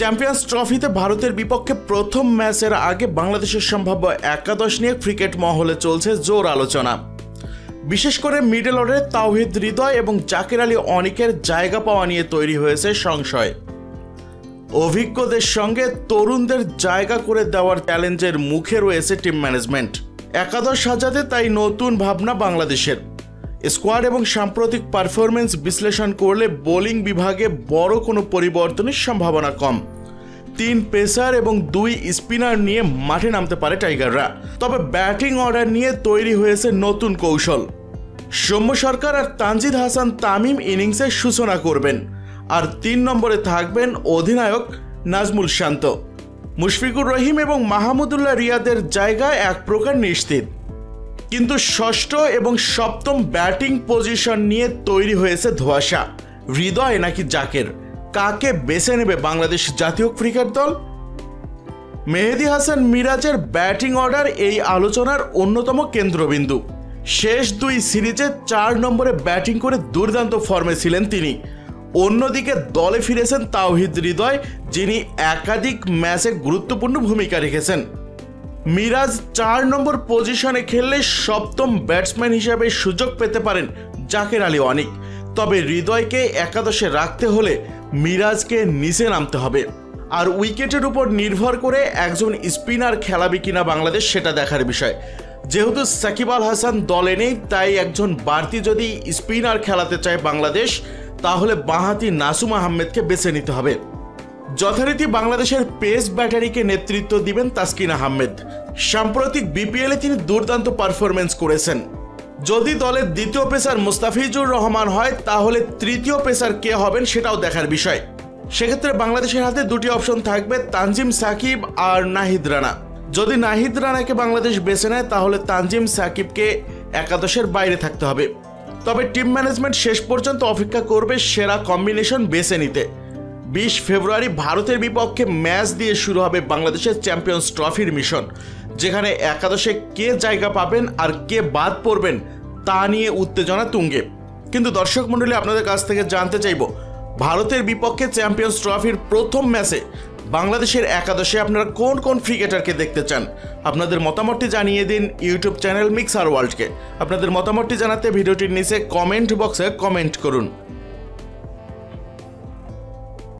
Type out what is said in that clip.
Champions ট্রফিতে ভারতের বিপক্ষে প্রথম ম্যাচের আগে বাংলাদেশের সম্ভাব্য একাদশ নিয়ে ক্রিকেট মহলে চলছে জোর আলোচনা। বিশেষ করে মিডল অর্ডারে তাওহিদ হৃদয় এবং জাকের আলী অনিকের জায়গা পাওয়া নিয়ে তৈরি হয়েছে সংশয়। অভিজ্ঞদের সঙ্গে তরুণদের জায়গা করে দেওয়ার চ্যালেঞ্জের মুখে রয়েছে টিম ম্যানেজমেন্ট। একাদশ সাজাতে তাই নতুন ভাবনা বাংলাদেশের। স্কোয়াড এবং সাম্প্রতিক পারফরমেন্স বিশ্লেষণ করলে বোলিং বিভাগে বড় কোনো পরিবর্তনের সম্ভাবনা কম। 3 পেসার এবং 2 স্পিনার নিয়ে মাঠে নামতে পারে টাইগাররা। তবে ব্যাটিং অর্ডার নিয়ে তৈরি হয়েছে নতুন কৌশল। সৌম্য সরকার আর তানজিদ হাসান তামিম ইনিংসের সূচনা করবেন, আর 3 নম্বরে থাকবেন অধিনায়ক নাজমুল শান্ত। মুশফিকুর রহিম এবং মাহমুদুল্লাহ রিয়াদের জায়গায় এক প্রকার নিশ্চিত। কিন্তু ষষ্ঠ এবং সপ্তম ব্যাটিং পজিশন নিয়ে তৈরি হয়েছে ধোঁয়াশা। হৃদয় নাকি জাকের, কাকে বেছে নেবে বাংলাদেশ জাতীয় ক্রিকেট দল? মেহেদী হাসান মিরাজের ব্যাটিং অর্ডার এই আলোচনার অন্যতম কেন্দ্রবিন্দু। শেষ 2 সিরিজে 4 নম্বরে ব্যাটিং করে দুর্দান্ত ফর্মে ছিলেন তিনি। অন্যদিকে দলে ফিরেছেন তাওহিদ হৃদয়, যিনি একাধিক ম্যাচে গুরুত্বপূর্ণ ভূমিকা রেখেছেন। মিরাজ 4 নম্বর পজিশনে খেললে সপ্তম ব্যাটসম্যান হিসেবে সুযোগ পেতে পারেন জাকের আলী অনিক। তবে হৃদয়কে একাদশে রাখতে হলে মিরাজকে নিচে নামতে হবে। আর উইকেটের উপর নির্ভর করে একজন স্পিনার খেলাবে কিনা বাংলাদেশ, সেটা দেখার বিষয়। যেহেতু সাকিব আল হাসান দলে নেই, তাই একজন বাড়তি যদি স্পিনার খেলাতে চায় বাংলাদেশ, তাহলে বাঁহাতি নাসুম আহমেদকে বেছে নিতে হবে। যথারীতি বাংলাদেশের পেস ব্যাটারিকে নেতৃত্ব দিবেন তাসকিন আহমেদ। সাম্প্রতিক বিপিএলে তিনি দুর্দান্ত পারফরমেন্স করেছেন। যদি দলের দ্বিতীয় পেসার মুস্তাফিজুর রহমান হয়, তাহলে তৃতীয় পেসার কে হবেন সেটাও দেখার বিষয়। সেক্ষেত্রে বাংলাদেশের হাতে 2টি অপশন থাকবে, তানজিম সাকিব আর নাহিদ রানা। যদি নাহিদ রানাকে বাংলাদেশ বেছে নেয়, তাহলে তানজিম সাকিবকে একাদশের বাইরে থাকতে হবে। তবে টিম ম্যানেজমেন্ট শেষ পর্যন্ত অপেক্ষা করবে সেরা কম্বিনেশন বেছে নিতে। 20 ফেব্রুয়ারি ভারতের বিপক্ষে ম্যাচ দিয়ে শুরু হবে বাংলাদেশের চ্যাম্পিয়ন্স ট্রফির মিশন, যেখানে একাদশে কে জায়গা পাবেন আর কে বাদ পড়বেন তা নিয়ে উত্তেজনা তুঙ্গে। কিন্তু দর্শক মণ্ডলী, আপনাদের কাছ থেকে জানতে চাইব, ভারতের বিপক্ষে চ্যাম্পিয়ন্স ট্রফির প্রথম ম্যাচে বাংলাদেশের একাদশে আপনারা কোন কোন ক্রিকেটারকে দেখতে চান? আপনাদের মতামতটি জানিয়ে দিন ইউটিউব চ্যানেল মিক্সার ওয়ার্ল্ডকে। আপনাদের মতামতটি জানাতে ভিডিওটির নিচে কমেন্ট বক্সে কমেন্ট করুন।